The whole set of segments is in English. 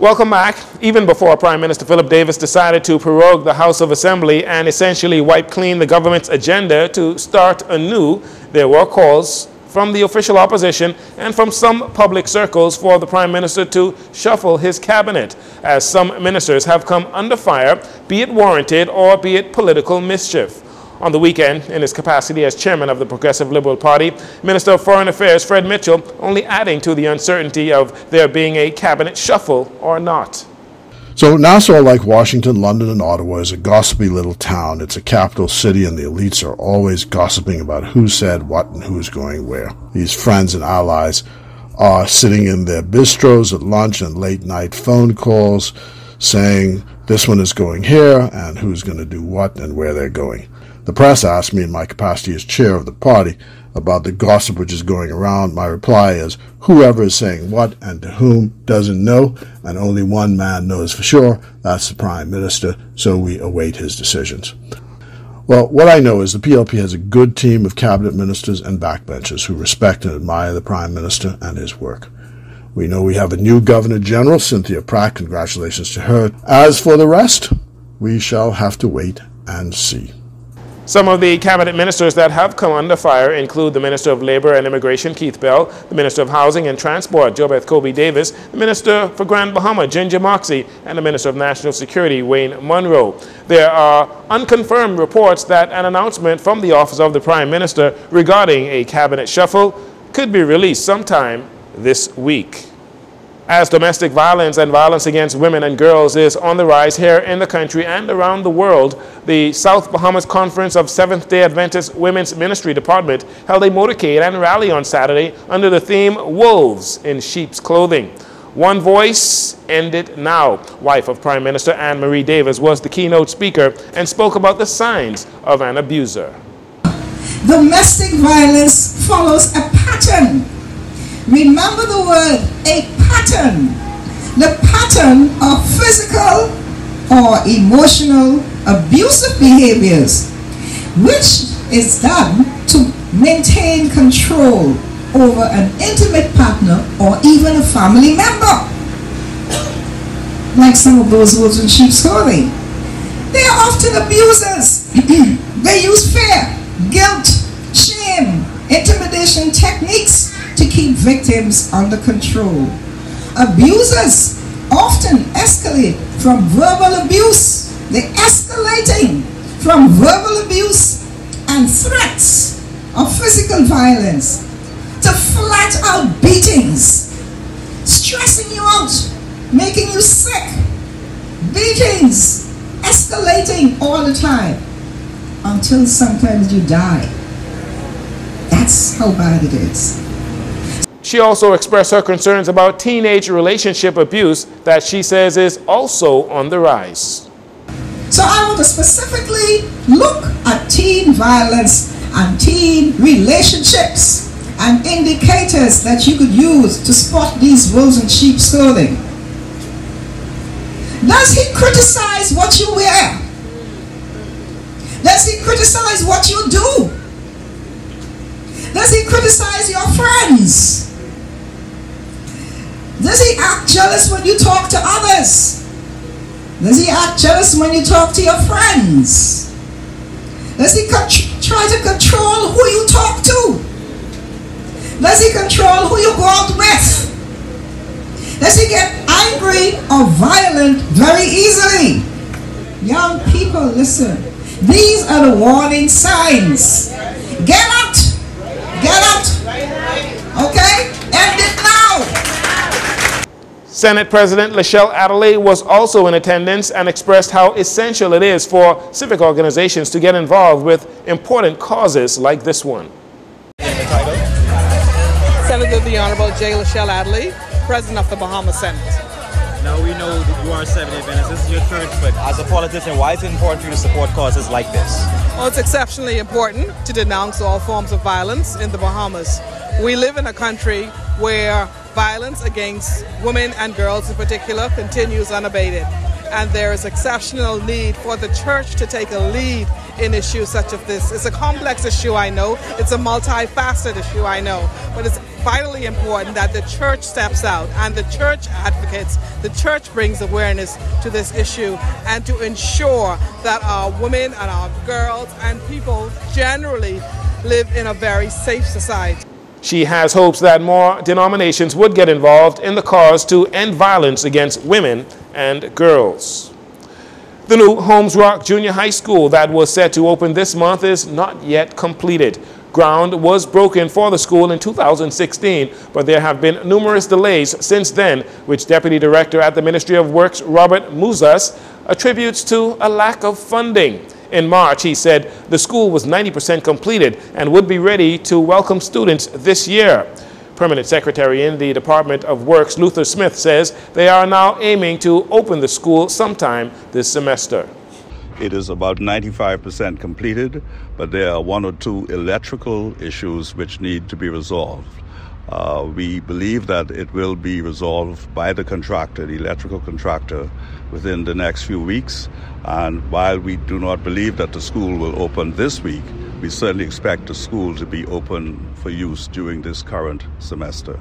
Welcome back. Even before Prime Minister Philip Davis decided to prorogue the House of Assembly and essentially wipe clean the government's agenda to start anew, there were calls from the official opposition and from some public circles for the Prime Minister to shuffle his cabinet, as some ministers have come under fire, be it warranted or be it political mischief. On the weekend, in his capacity as chairman of the Progressive Liberal Party, Minister of Foreign Affairs Fred Mitchell only adding to the uncertainty of there being a cabinet shuffle or not. So Nassau, like Washington, London, and Ottawa, is a gossipy little town. It's a capital city, and the elites are always gossiping about who said what and who's going where. These friends and allies are sitting in their bistros at lunch and late-night phone calls saying this one is going here and who's going to do what and where they're going. The press asked me in my capacity as chair of the party about the gossip which is going around. My reply is, whoever is saying what and to whom doesn't know, and only one man knows for sure. That's the Prime Minister, so we await his decisions. Well, what I know is the PLP has a good team of cabinet ministers and backbenchers who respect and admire the Prime Minister and his work. We know we have a new Governor General, Cynthia Pratt. Congratulations to her. As for the rest, we shall have to wait and see. Some of the cabinet ministers that have come under fire include the Minister of Labour and Immigration, Keith Bell, the Minister of Housing and Transport, Jobeth Kobe Davis, the Minister for Grand Bahama, Ginger Moxey, and the Minister of National Security, Wayne Munro. There are unconfirmed reports that an announcement from the Office of the Prime Minister regarding a cabinet shuffle could be released sometime this week. As domestic violence and violence against women and girls is on the rise here in the country and around the world, the South Bahamas Conference of Seventh-day Adventist Women's Ministry Department held a motorcade and rally on Saturday under the theme Wolves in Sheep's Clothing. One voice, end it now. Wife of Prime Minister Anne-Marie Davis was the keynote speaker and spoke about the signs of an abuser. Domestic violence follows a pattern. Remember the word, a pattern. The pattern of physical or emotional abusive behaviors, which is done to maintain control over an intimate partner or even a family member. Like some of those wolves in sheep's clothing. They are often abusers. They use fear, guilt, shame, intimidation techniques to keep victims under control. Abusers often escalate from verbal abuse. They're escalating from verbal abuse and threats of physical violence to flat out beatings, stressing you out, making you sick, beatings, escalating all the time until sometimes you die. That's how bad it is. She also expressed her concerns about teenage relationship abuse that she says is also on the rise. So I want to specifically look at teen violence and teen relationships and indicators that you could use to spot these wolves in sheep's clothing. Does he criticize what you wear? Does he criticize what you do? Does he criticize your friends? Does he act jealous when you talk to others? Does he act jealous when you talk to your friends? Does he try to control who you talk to? Does he control who you go out with? Does he get angry or violent very easily? Young people, listen. These are the warning signs. Get out! Get out! Okay? End it now! Senate President Lachelle Adderley was also in attendance and expressed how essential it is for civic organizations to get involved with important causes like this one. Senator the Honorable J. Lachelle Adderley, President of the Bahamas Senate. Now we know that you are a Seventh-day Adventist, this is your church, but as a politician, why is it important for you to support causes like this? Well, it's exceptionally important to denounce all forms of violence in the Bahamas. We live in a country where violence against women and girls in particular continues unabated. And there is exceptional need for the church to take a lead in issues such as this. It's a complex issue, I know. It's a multifaceted issue, I know. But it's vitally important that the church steps out and the church advocates, the church brings awareness to this issue and to ensure that our women and our girls and people generally live in a very safe society. She has hopes that more denominations would get involved in the cause to end violence against women and girls. The new Holmes Rock Junior High School that was set to open this month is not yet completed. Ground was broken for the school in 2016, but there have been numerous delays since then, which Deputy Director at the Ministry of Works, Robert Muzas, attributes to a lack of funding. In March, he said the school was 90% completed and would be ready to welcome students this year. Permanent Secretary in the Department of Works, Luther Smith, says they are now aiming to open the school sometime this semester. It is about 95% completed, but there are one or two electrical issues which need to be resolved. We believe that it will be resolved by the contractor, the electrical contractor, within the next few weeks. And while we do not believe that the school will open this week, we certainly expect the school to be open for use during this current semester.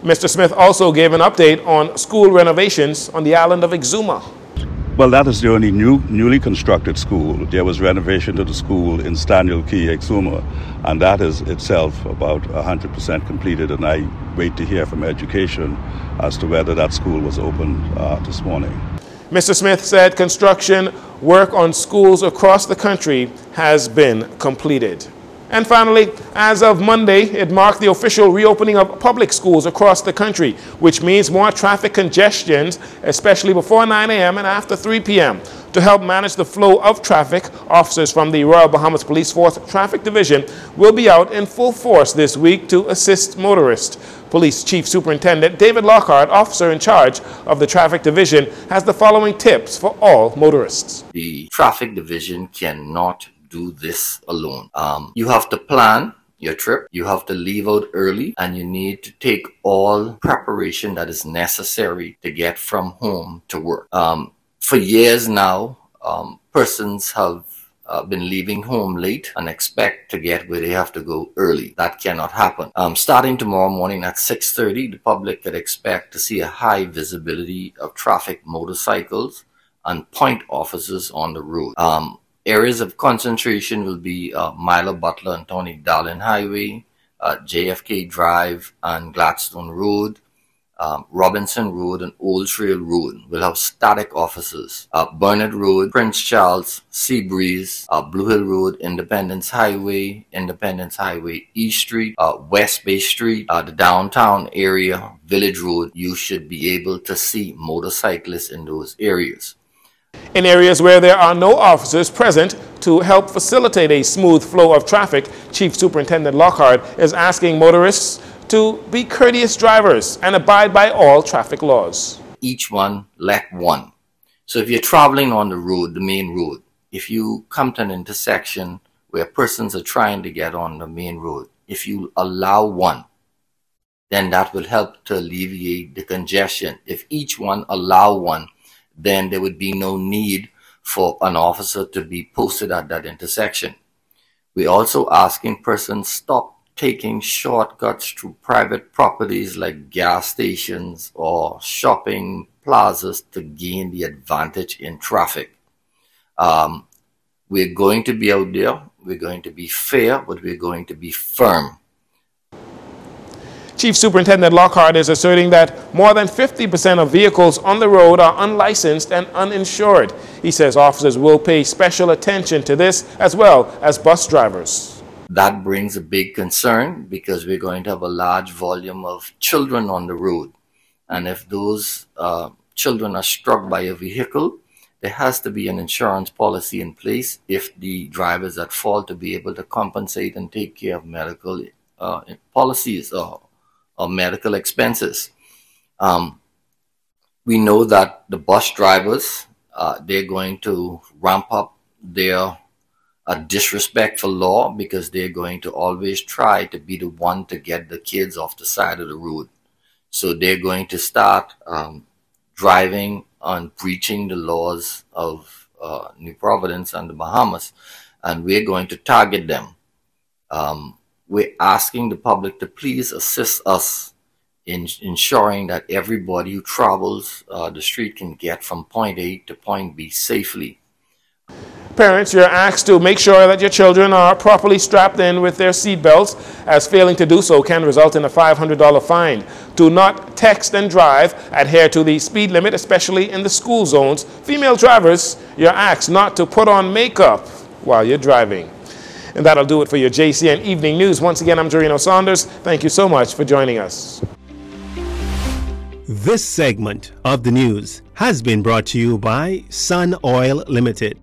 Mr. Smith also gave an update on school renovations on the island of Exuma. Well, that is the only newly constructed school. There was renovation to the school in Staniel Key, Exuma, and that is itself about 100% completed. And I wait to hear from education as to whether that school was opened this morning. Mr. Smith said construction work on schools across the country has been completed. And finally, as of Monday, it marked the official reopening of public schools across the country, which means more traffic congestions, especially before 9 a.m. and after 3 p.m. To help manage the flow of traffic, officers from the Royal Bahamas Police Force Traffic Division will be out in full force this week to assist motorists. Police Chief Superintendent David Lockhart, officer in charge of the Traffic Division, has the following tips for all motorists. The Traffic Division cannot do this alone. You have to plan your trip, you have to leave out early, and you need to take all preparation that is necessary to get from home to work. For years now, persons have been leaving home late and expect to get where they have to go early. That cannot happen. Starting tomorrow morning at 6:30, the public could expect to see a high visibility of traffic motorcycles and point officers on the road. Areas of concentration will be Milo Butler and Tony Darlin Highway, JFK Drive and Gladstone Road, Robinson Road and Old Trail Road will have static officers. Burnett Road, Prince Charles, Seabreeze, Blue Hill Road, Independence Highway East Street, West Bay Street, the downtown area, Village Road. You should be able to see motorcyclists in those areas. In areas where there are no officers present to help facilitate a smooth flow of traffic, Chief Superintendent Lockhart is asking motorists to be courteous drivers and abide by all traffic laws. Each one let one. So if you're traveling on the road, the main road, if you come to an intersection where persons are trying to get on the main road, if you allow one, then that will help to alleviate the congestion. If each one allow one, then there would be no need for an officer to be posted at that intersection. We're also asking persons stop taking shortcuts through private properties like gas stations or shopping plazas to gain the advantage in traffic. We're going to be out there, we're going to be fair, but we're going to be firm. Chief Superintendent Lockhart is asserting that more than 50% of vehicles on the road are unlicensed and uninsured. He says officers will pay special attention to this as well as bus drivers. That brings a big concern because we're going to have a large volume of children on the road. And if those children are struck by a vehicle, there has to be an insurance policy in place if the driver is at fault to be able to compensate and take care of medical policies or medical expenses. We know that the bus drivers, they're going to ramp up their disrespect for law because they're going to always try to be the one to get the kids off the side of the road. So they're going to start driving on breaching the laws of New Providence and the Bahamas, and we're going to target them. We're asking the public to please assist us in ensuring that everybody who travels the street can get from point A to point B safely. Parents, you're asked to make sure that your children are properly strapped in with their seat belts, as failing to do so can result in a $500 fine. Do not text and drive. Adhere to the speed limit, especially in the school zones. Female drivers, you're asked not to put on makeup while you're driving. And that'll do it for your JCN Evening News. Once again, I'm Jarino Saunders. Thank you so much for joining us. This segment of the news has been brought to you by Sun Oil Limited.